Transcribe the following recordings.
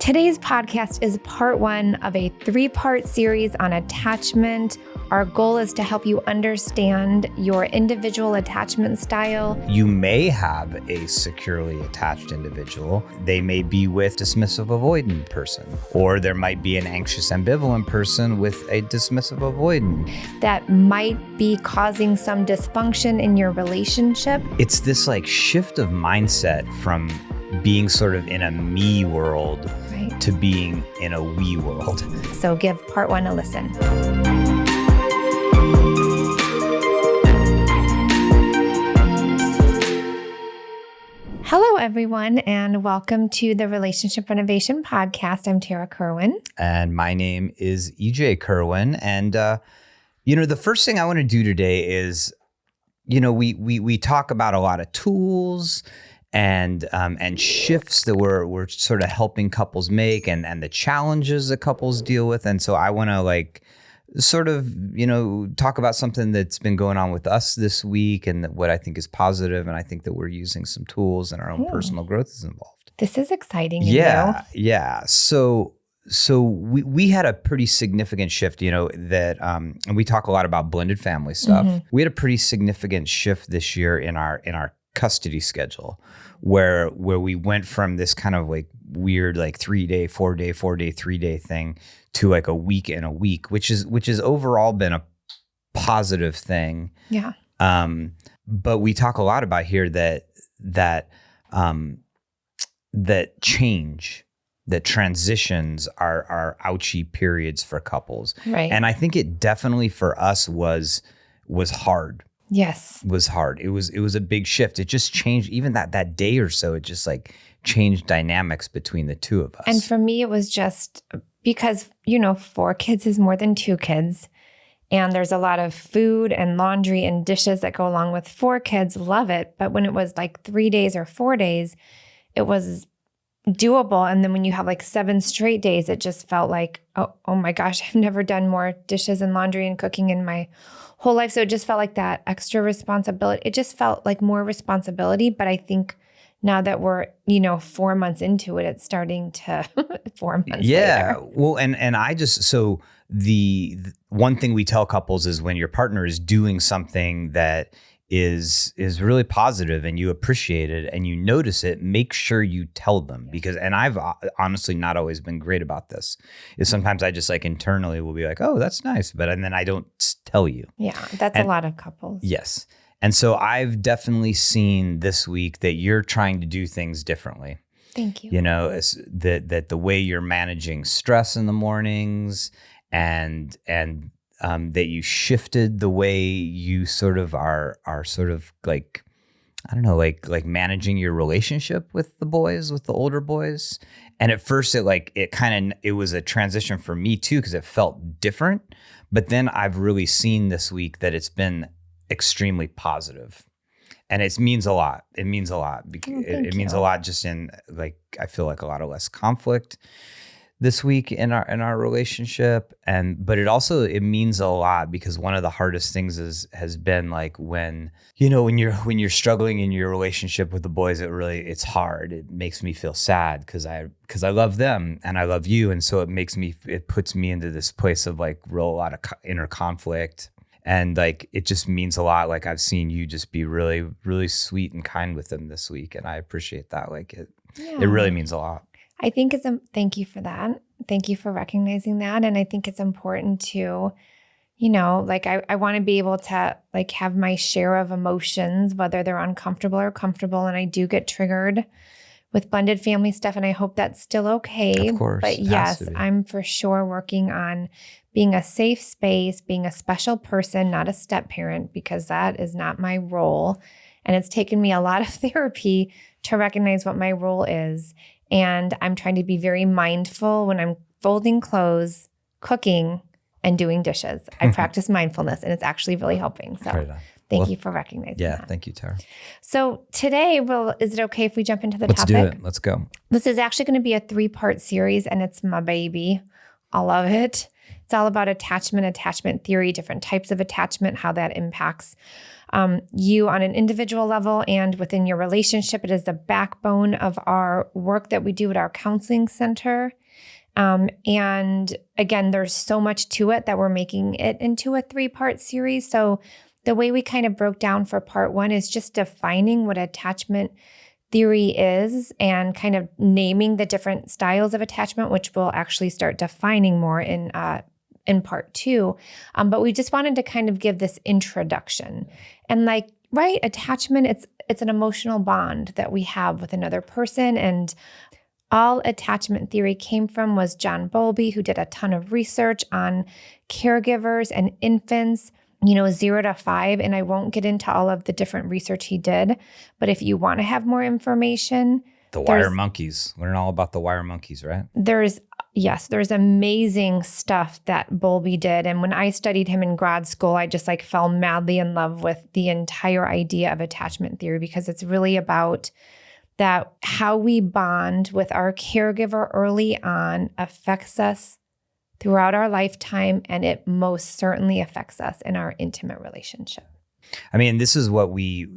Today's podcast is part one of a 3-part series on attachment. Our goal is to help you understand your individual attachment style. You may have a securely attached individual. They may be with dismissive avoidant person, or there might be an anxious ambivalent person with a dismissive avoidant. That might be causing some dysfunction in your relationship. It's this like shift of mindset from being sort of in a me world to being in a we world. So give part one a listen. Hello, everyone, and welcome to the Relationship Renovation podcast. I'm Tarah Kerwin. And my name is EJ Kerwin. And, the first thing I want to do today is, we talk about a lot of tools and shifts that we're sort of helping couples make and the challenges that couples deal with. And so I want to talk about something that's been going on with us this week and what I think is positive. And I think that we're using some tools and our own personal growth is involved. This is exciting. Yeah. So we had a pretty significant shift, and we talk a lot about blended family stuff. Mm-hmm. We had a pretty significant shift this year in our custody schedule, where we went from this kind of like weird like 3-day, 4-day, 4-day, 3-day thing to like a week and a week, which is overall been a positive thing. Yeah. But we talk a lot about here that change, that transitions are ouchy periods for couples. Right. And I think it definitely for us was hard. Yes. Was hard. It was a big shift. It just changed even that day or so. It just like changed dynamics between the two of us. And for me, it was just because, 4 kids is more than 2 kids. And there's a lot of food and laundry and dishes that go along with 4 kids. Love it. But when it was like 3 days or 4 days, it was doable. And then when you have like 7 straight days, it just felt like, oh my gosh, I've never done more dishes and laundry and cooking in my whole life. So it just felt like that extra responsibility. It just felt like more responsibility. But I think now that we're, 4 months into it, it's starting to 4 months later. Well, and I just, so the one thing we tell couples is when your partner is doing something that is really positive and you appreciate it and you notice it, make sure you tell them and I've honestly not always been great about this. Is sometimes I just like internally will be like, oh, that's nice. And then I don't tell you. Yeah. That's a lot of couples. Yes. And so I've definitely seen this week that you're trying to do things differently. Thank you. That the way you're managing stress in the mornings and that you shifted the way you sort of are sort of like, I don't know, like managing your relationship with the boys, with the older boys. And at first it was a transition for me too, because it felt different. But then I've really seen this week that it's been extremely positive. And it means a lot. It means a lot. It means a lot just in like, I feel like a lot of less conflict this week in our relationship. But it means a lot because one of the hardest things has been like when you're struggling in your relationship with the boys, it's hard. It makes me feel sad because I love them and I love you. And so it puts me into this place of like a lot of inner conflict. And like, it just means a lot. Like I've seen you just be really, really sweet and kind with them this week. And I appreciate that. Like it really means a lot. I think thank you for that. Thank you for recognizing that. And I think it's important to, I want to be able to like have my share of emotions, whether they're uncomfortable or comfortable. And I do get triggered with blended family stuff. And I hope that's still okay. Of course. But yes, I'm for sure working on being a safe space, being a special person, not a step parent, because that is not my role. And it's taken me a lot of therapy to recognize what my role is. And I'm trying to be very mindful when I'm folding clothes, cooking, and doing dishes. I practice mindfulness, and it's actually really helping. So thank you for recognizing that. Yeah, thank you, Tara. So today, is it okay if we jump into the topic? Let's do it. Let's go. This is actually going to be a 3-part series, and it's my baby. I love it It's all about attachment theory, different types of attachment, how that impacts you on an individual level and within your relationship. It is the backbone of our work that we do at our counseling center. And again, there's so much to it that we're making it into a 3-part series. So the way we kind of broke down for part 1 is just defining what attachment theory is and kind of naming the different styles of attachment, which we'll actually start defining more in part 2. But we just wanted to kind of give this introduction. And like, right, attachment, it's an emotional bond that we have with another person. And all attachment theory came from was John Bowlby, who did a ton of research on caregivers and infants, 0 to 5. And I won't get into all of the different research he did, but if you want to have more information, the wire monkeys, learn all about the wire monkeys, right? There's amazing stuff that Bowlby did. And when I studied him in grad school, I just fell madly in love with the entire idea of attachment theory, because it's really about that how we bond with our caregiver early on affects us throughout our lifetime, and it most certainly affects us in our intimate relationship. I mean, this is what we,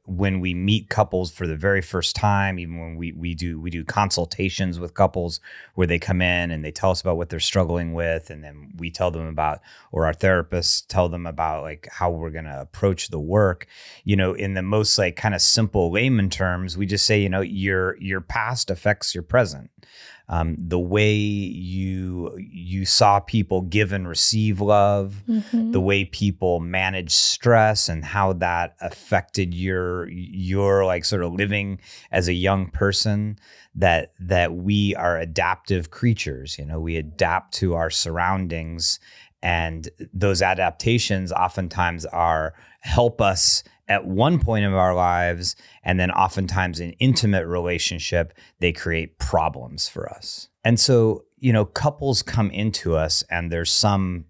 when we meet couples for the very first time, even when we do consultations with couples where they come in and they tell us about what they're struggling with, and then we tell them about, or our therapists tell them about how we're going to approach the work, in the most kind of simple layman terms, we just say, your past affects your present. The way you saw people give and receive love, the way people manage stress, and how that affected your sort of living as a young person, that we are adaptive creatures. We adapt to our surroundings, and those adaptations oftentimes help us at one point of our lives, and then oftentimes in intimate relationship, they create problems for us. And so, couples come into us and there's some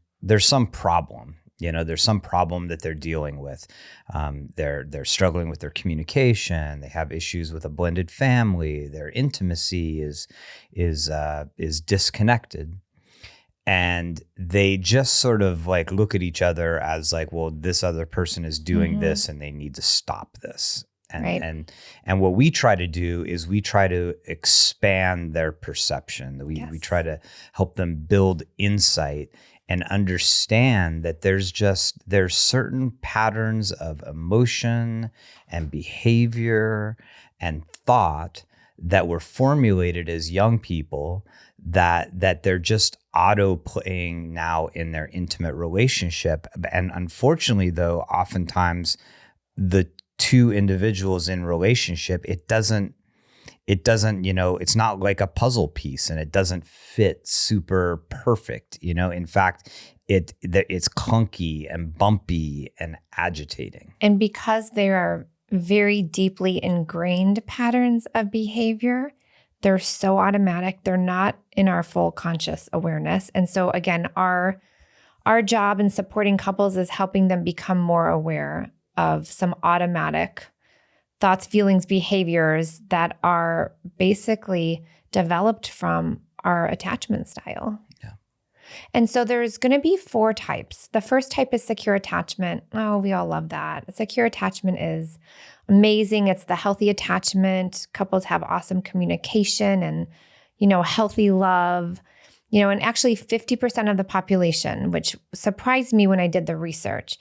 problem. There's some problem that they're dealing with. They're struggling with their communication. They have issues with a blended family. Their intimacy is disconnected. And they just sort of look at each other as well, this other person is doing this and they need to stop this. And, right. and what we try to do is we try to expand their perception. We try to help them build insight and understand that there's certain patterns of emotion and behavior and thought that were formulated as young people that they're just auto-playing now in their intimate relationship. And unfortunately, though, oftentimes the two individuals in relationship, it doesn't, it's not like a puzzle piece, and it doesn't fit super perfect. In fact, it's clunky and bumpy and agitating. And because there are very deeply ingrained patterns of behavior, they're so automatic. They're not in our full conscious awareness. And so again, our job in supporting couples is helping them become more aware of some automatic thoughts, feelings, behaviors that are basically developed from our attachment style. Yeah. And so there's going to be 4 types. The first type is secure attachment. Oh, we all love that. Secure attachment is amazing. It's the healthy attachment. Couples have awesome communication and, healthy love. And actually 50% of the population, which surprised me when I did the research,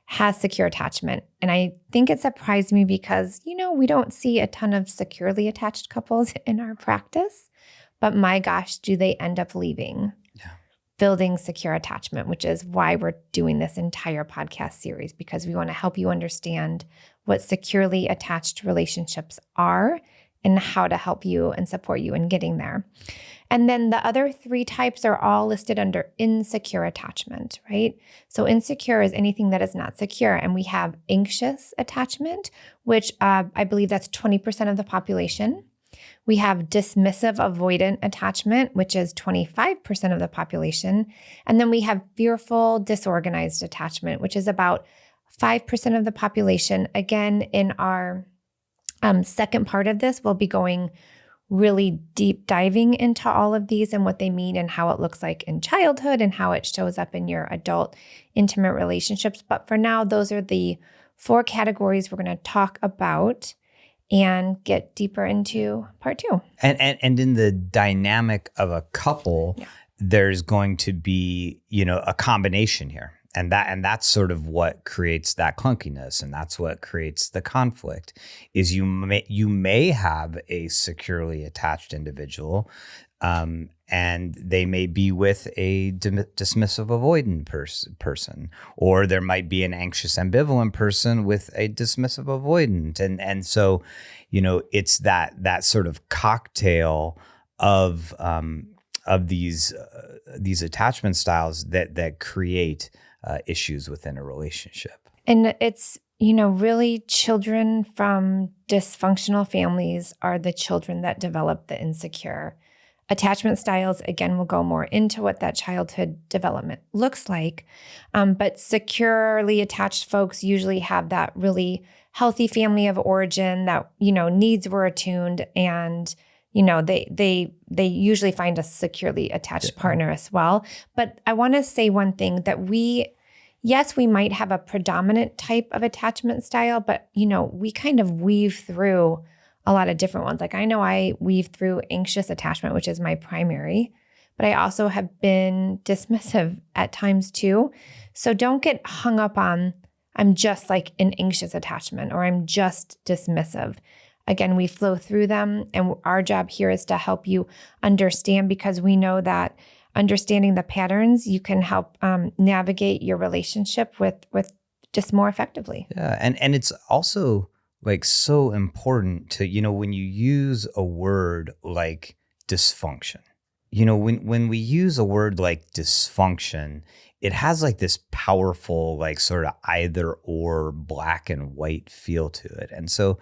has secure attachment. And I think it surprised me because, we don't see a ton of securely attached couples in our practice, but my gosh, do they end up leaving? Building secure attachment, which is why we're doing this entire podcast series, because we want to help you understand what securely attached relationships are and how to help you and support you in getting there. And then the other 3 types are all listed under insecure attachment, right? So insecure is anything that is not secure. And we have anxious attachment, which I believe that's 20% of the population. We have dismissive avoidant attachment, which is 25% of the population. And then we have fearful disorganized attachment, which is about 5% of the population. Again, in our second part of this, we'll be going really deep diving into all of these and what they mean and how it looks like in childhood and how it shows up in your adult intimate relationships. But for now, those are the 4 categories we're going to talk about and get deeper into part 2. And in the dynamic of a couple, there's going to be, a combination here. And that's sort of what creates that clunkiness, and that's what creates the conflict. Is you may have a securely attached individual, and they may be with a dismissive avoidant person, or there might be an anxious ambivalent person with a dismissive avoidant, and so, it's that sort of cocktail of these attachment styles that create issues within a relationship. And it's, really children from dysfunctional families are the children that develop the insecure. Attachment styles, again, will go more into what that childhood development looks like. But securely attached folks usually have that really healthy family of origin that, needs were attuned, and they usually find a securely attached partner as well. But I want to say one thing, that we might have a predominant type of attachment style, but, we kind of weave through a lot of different ones. Like I know I weave through anxious attachment, which is my primary, but I also have been dismissive at times too. So don't get hung up on, I'm just like an anxious attachment or I'm just dismissive. Again, we flow through them, and our job here is to help you understand, because we know that understanding the patterns, you can help navigate your relationship with just more effectively. Yeah, and it's also like so important to, when you use a word like dysfunction, when we use a word like dysfunction, it has like this powerful, like sort of either or black and white feel to it. And so,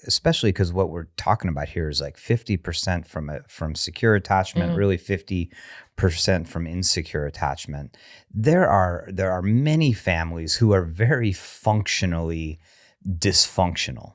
especially because what we're talking about here is like 50% from secure attachment, really 50% from insecure attachment. There are many families who are very functionally dysfunctional.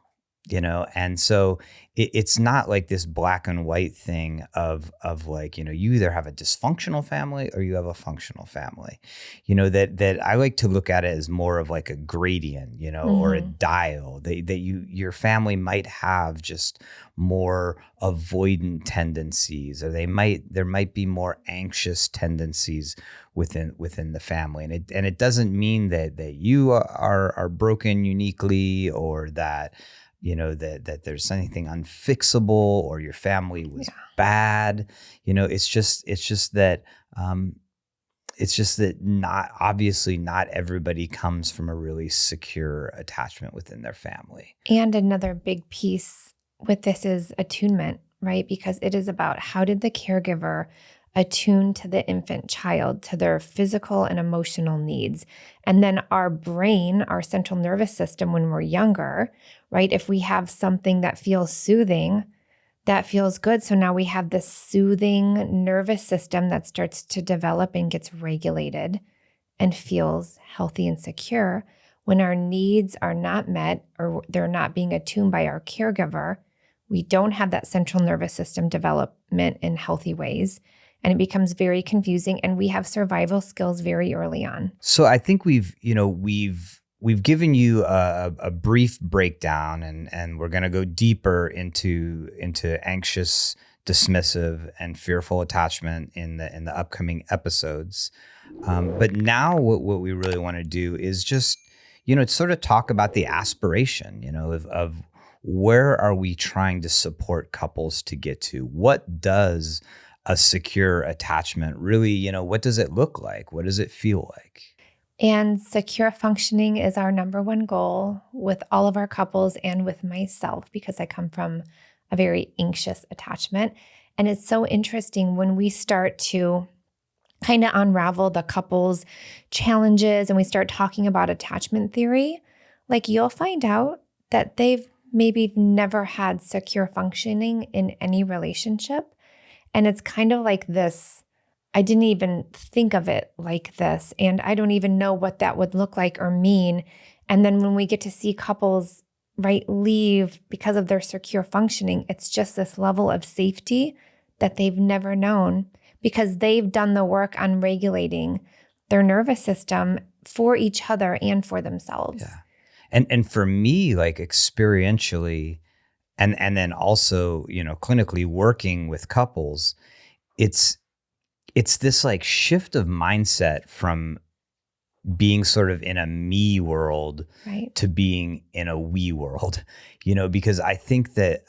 And so it's not like this black and white thing of like, you either have a dysfunctional family or you have a functional family, that I like to look at it as more of like a gradient, or a dial that your family might have just more avoidant tendencies, or there might be more anxious tendencies within the family. And it doesn't mean that you are broken uniquely, or that that there's anything unfixable, or your family was bad. It's just that not everybody comes from a really secure attachment within their family. And another big piece with this is attunement, right? Because it is about, how did the caregiver attune to the infant child, to their physical and emotional needs? And then our brain, our central nervous system, when we're younger, right? If we have something that feels soothing, that feels good. So now we have this soothing nervous system that starts to develop and gets regulated and feels healthy and secure. When our needs are not met, or they're not being attuned by our caregiver, we don't have that central nervous system development in healthy ways. And it becomes very confusing, and we have survival skills very early on. So I think we've given you a brief breakdown, and we're going to go deeper into anxious, dismissive, and fearful attachment in the upcoming episodes. But now what we really want to do is just, sort of talk about the aspiration, of where are we trying to support couples to get to? What does a secure attachment really, what does it look like? What does it feel like? And secure functioning is our number one goal with all of our couples and with myself, because I come from a very anxious attachment. And it's so interesting when we start to kind of unravel the couples challenges and we start talking about attachment theory, like you'll find out that they've maybe never had secure functioning in any relationship. And it's kind of like this, I didn't even think of it like this, and I don't even know what that would look like or mean. And then when we get to see couples right, leave because of their secure functioning. It's just this level of safety that they've never known because they've done the work on regulating their nervous system for each other and for themselves. Yeah. And for me, like experientially, and then also, clinically working with couples, it's this like shift of mindset from being sort of in a me world Right. to being in a we world, because I think that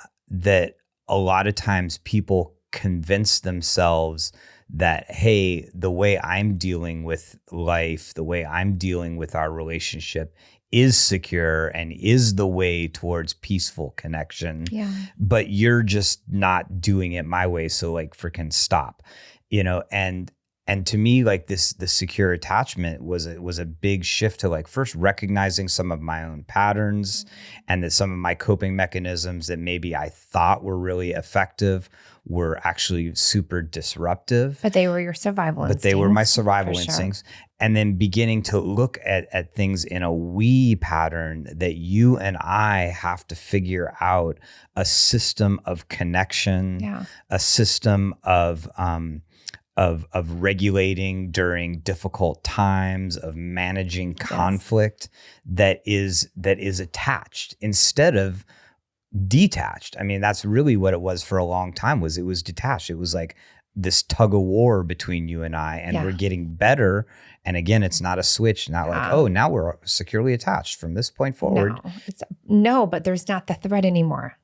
a lot of times people convince themselves that, hey, the way I'm dealing with life, the way I'm dealing with our relationship is secure and is the way towards peaceful connection. Yeah. But you're just not doing it my way. So like freaking stop, and to me, like the secure attachment was a big shift to like first recognizing some of my own patterns and that some of my coping mechanisms that maybe I thought were really effective were actually super disruptive. But they were your survival instincts. But they were my survival for instincts. Sure. And then beginning to look at things in a we pattern that you and I have to figure out a system of connection, a system of regulating during difficult times, of managing conflict that is attached instead of detached. I mean, that's really what it was for a long time. It was detached. It was like this tug of war between you and I, and we're getting better. And again, it's not a switch, not like, oh, now we're securely attached from this point forward. No, but there's not the threat anymore.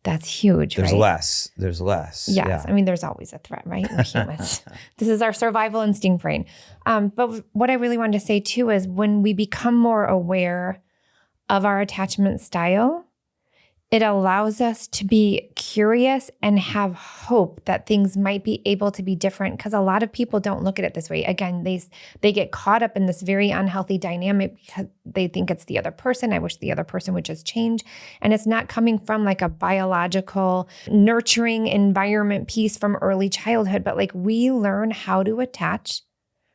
That's huge. There's right? less. There's less. Yes. Yeah. I mean, there's always a threat, right? We're humans. This is our survival instinct brain. But what I really wanted to say too is when we become more aware of our attachment style, it allows us to be curious and have hope that things might be able to be different, because a lot of people don't look at it this way. Again, they get caught up in this very unhealthy dynamic because they think it's the other person. I wish the other person would just change. And it's not coming from like a biological nurturing environment piece from early childhood, but like we learn how to attach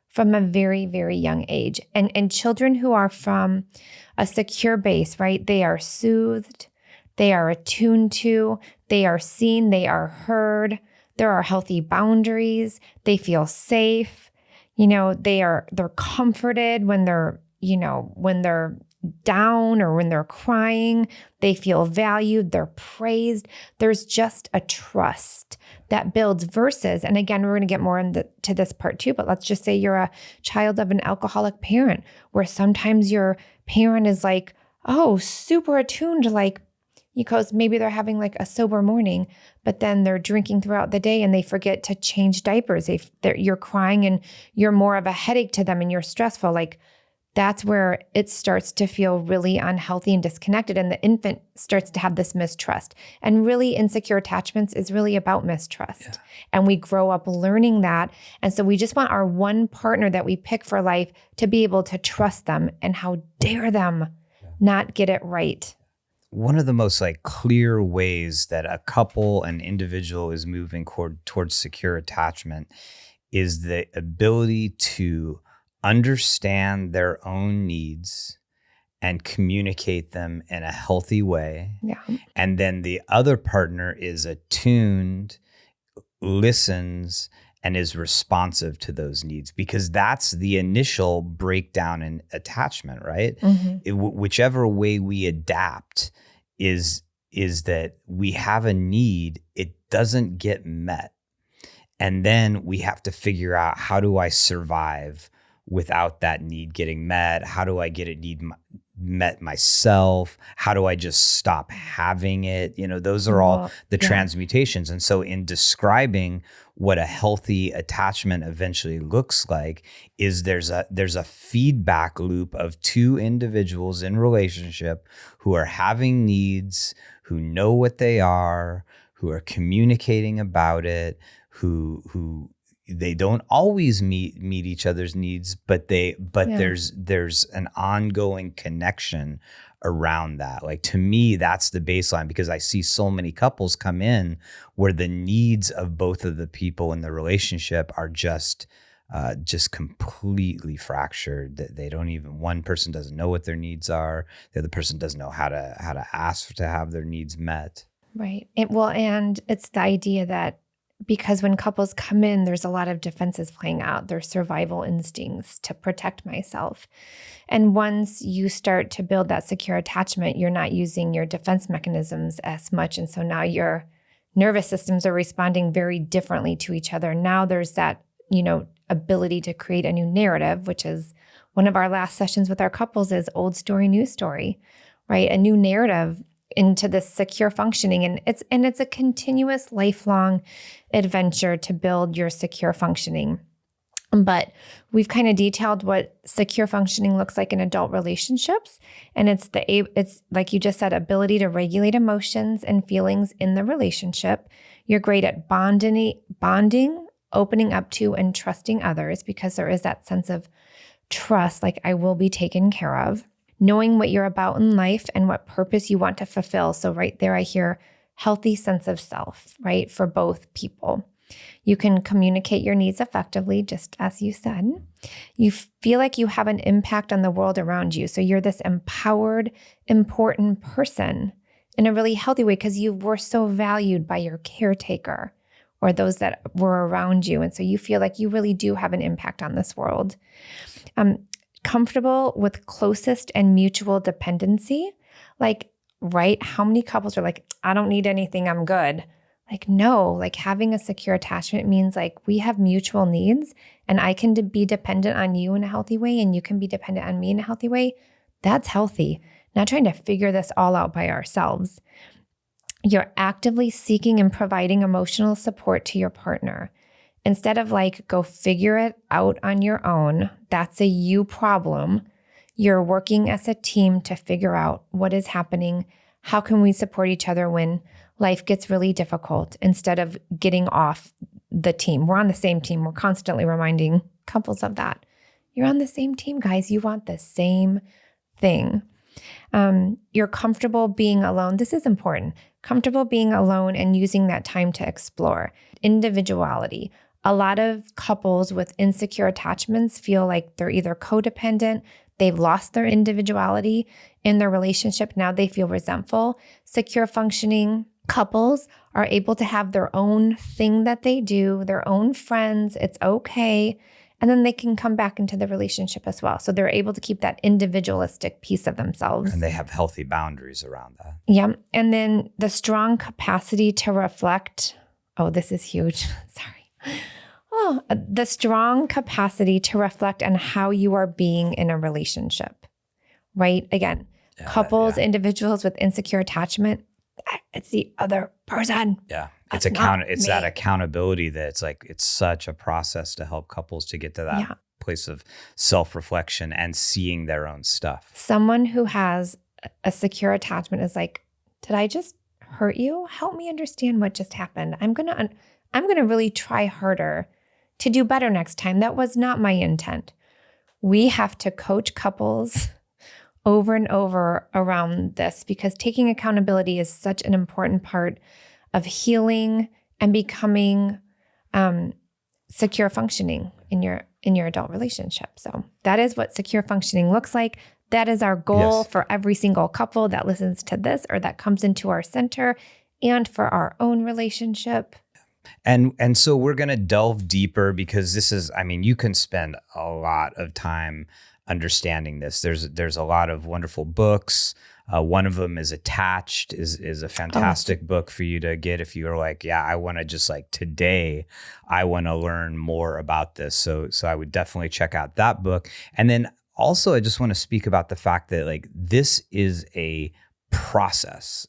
from a very, very young age. And children who are from a secure base, right? They are soothed. They are attuned to, they are seen, they are heard, there are healthy boundaries, they feel safe, they're comforted when they're down or when they're crying, they feel valued, they're praised. There's just a trust that builds versus, and again, we're going to get more into this part too, but let's just say you're a child of an alcoholic parent where sometimes your parent is like, oh, super attuned, like, because maybe they're having like a sober morning, but then they're drinking throughout the day and they forget to change diapers. You're crying and you're more of a headache to them and you're stressful. Like that's where it starts to feel really unhealthy and disconnected. And the infant starts to have this mistrust. And really insecure attachments is really about mistrust. Yeah. And we grow up learning that. And so we just want our one partner that we pick for life to be able to trust them, and how dare them not get it right. One of the most like clear ways that a couple, an individual is moving towards secure attachment is the ability to understand their own needs and communicate them in a healthy way. Yeah. And then the other partner is attuned, listens, and is responsive to those needs, because that's the initial breakdown in attachment, right? Mm-hmm. Whichever way we adapt is that we have a need, it doesn't get met. And then we have to figure out, how do I survive without that need getting met? How do I get a need met myself? How do I just stop having it? Those are all the transmutations. And so in describing what a healthy attachment eventually looks like, is there's a feedback loop of two individuals in relationship who are having needs, who know what they are, who are communicating about it, who they don't always meet each other's needs, but there's an ongoing connection around that. Like, to me, that's the baseline, because I see so many couples come in where the needs of both of the people in the relationship are just just completely fractured. That they don't even, one person doesn't know what their needs are. The other person doesn't know how to ask to have their needs met. Right. And it's the idea that because when couples come in, there's a lot of defenses playing out, their survival instincts to protect myself. And once you start to build that secure attachment, you're not using your defense mechanisms as much. And so now your nervous systems are responding very differently to each other. Now there's that, ability to create a new narrative, which is one of our last sessions with our couples is old story, new story, right? A new narrative into this secure functioning. And it's a continuous lifelong adventure to build your secure functioning. But we've kind of detailed what secure functioning looks like in adult relationships. And it's like you just said, ability to regulate emotions and feelings in the relationship. You're great at bonding, opening up to and trusting others because there is that sense of trust, like I will be taken care of. Knowing what you're about in life and what purpose you want to fulfill. So right there, I hear healthy sense of self, right? For both people. You can communicate your needs effectively, just as you said. You feel like you have an impact on the world around you. So you're this empowered, important person in a really healthy way because you were so valued by your caretaker or those that were around you. And so you feel like you really do have an impact on this world. Comfortable with closest and mutual dependency. Like, right? How many couples are like, I don't need anything, I'm good. Like, no, like having a secure attachment means like we have mutual needs and I can be dependent on you in a healthy way and you can be dependent on me in a healthy way. That's healthy. Not trying to figure this all out by ourselves. You're actively seeking and providing emotional support to your partner. Instead of like, go figure it out on your own, that's a you problem. You're working as a team to figure out what is happening. How can we support each other when life gets really difficult instead of getting off the team? We're on the same team. We're constantly reminding couples of that. You're on the same team, guys. You want the same thing. You're comfortable being alone. This is important. Comfortable being alone and using that time to explore. Individuality. A lot of couples with insecure attachments feel like they're either codependent, they've lost their individuality in their relationship, now they feel resentful. Secure functioning couples are able to have their own thing that they do, their own friends, it's okay, and then they can come back into the relationship as well. So they're able to keep that individualistic piece of themselves. And they have healthy boundaries around that. Yeah. And then the strong capacity to reflect. Oh, this is huge. Sorry. The strong capacity to reflect on how you are being in a relationship, right? Again, couples, individuals with insecure attachment, it's the other person. Yeah. It's that accountability that it's like, it's such a process to help couples to get to that place of self-reflection and seeing their own stuff. Someone who has a secure attachment is like, did I just hurt you? Help me understand what just happened. I'm going to really try harder to do better next time. That was not my intent. We have to coach couples over and over around this because taking accountability is such an important part of healing and becoming secure functioning in your adult relationship. So that is what secure functioning looks like. That is our goal for every single couple that listens to this or that comes into our center and for our own relationship. And so we're going to delve deeper because this is, I mean, you can spend a lot of time understanding this. There's a lot of wonderful books. One of them is Attached, is a fantastic book for you to get if you're like, yeah, I want to just like today, I want to learn more about this. So I would definitely check out that book. And then also, I just want to speak about the fact that like this is a process,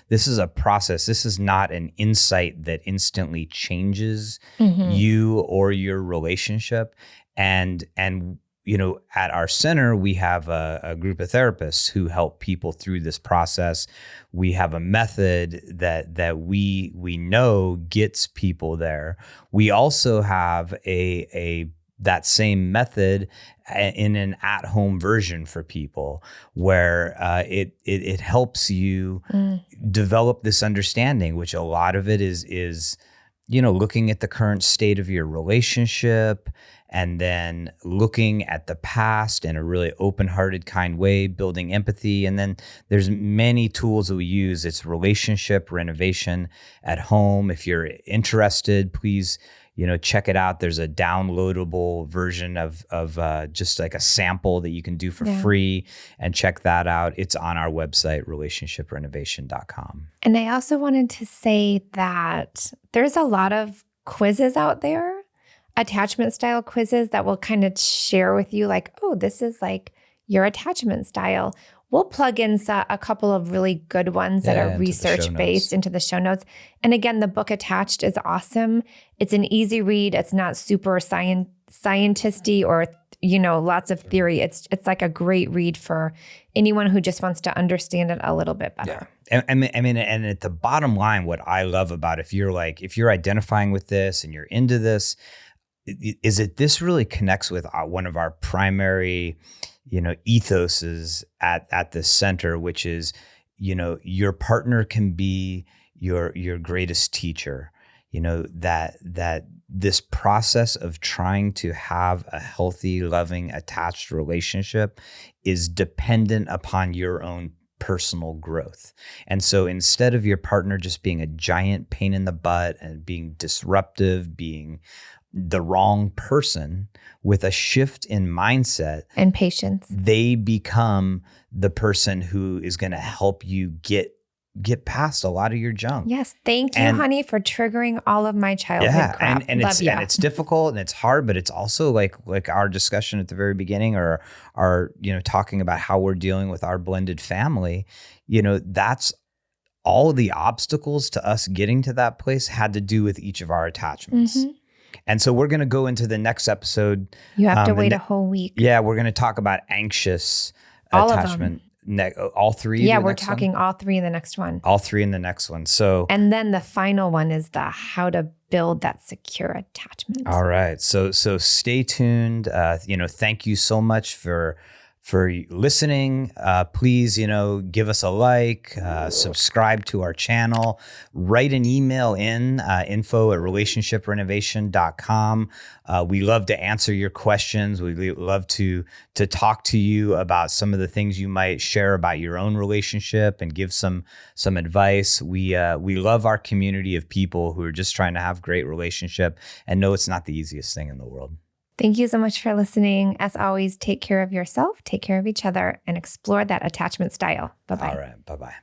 this is a process. This is not an insight that instantly changes you or your relationship. And at our center, we have a group of therapists who help people through this process. We have a method that we know gets people there. We also have that same method in an at-home version for people where it helps you develop this understanding, which a lot of it is looking at the current state of your relationship and then looking at the past in a really open-hearted, kind way, building empathy. And then there's many tools that we use. It's relationship renovation at home. If you're interested, please, check it out. There's a downloadable version of just like a sample that you can do for free, and check that out. It's on our website, relationshiprenovation.com. And I also wanted to say that there's a lot of quizzes out there, attachment style quizzes that will kind of share with you like, oh, this is like your attachment style. We'll plug in a couple of really good ones that are research-based into the show notes. And again, the book Attached is awesome. It's an easy read. It's not super scientisty or, lots of theory. It's like a great read for anyone who just wants to understand it a little bit better. Yeah. And at the bottom line, what I love about if you're identifying with this and you're into this, is that this really connects with one of our primary ethoses at the center, which is, your partner can be your greatest teacher. That this process of trying to have a healthy, loving, attached relationship is dependent upon your own personal growth. And so instead of your partner just being a giant pain in the butt and being disruptive, being the wrong person, with a shift in mindset and patience, they become the person who is going to help you get past a lot of your junk. Yes. Thank you, honey, for triggering all of my childhood crap. And it's difficult and it's hard, but it's also like our discussion at the very beginning, or our, talking about how we're dealing with our blended family, that's all of the obstacles to us getting to that place had to do with each of our attachments. Mm-hmm. And so we're going to go into the next episode. You have to wait a whole week. Yeah, we're going to talk about anxious all attachment. All three? Yeah, we're talking all three in the next one. All three in the next one. So, and then the final one is the how to build that secure attachment. All right. So stay tuned. Thank you so much for listening. Please, give us a like, subscribe to our channel, write an email in info@relationshiprenovation.com. We love to answer your questions. We love to talk to you about some of the things you might share about your own relationship and give some advice. We love our community of people who are just trying to have great relationship and know it's not the easiest thing in the world. Thank you so much for listening. As always, take care of yourself, take care of each other, and explore that attachment style. Bye-bye. All right. Bye-bye.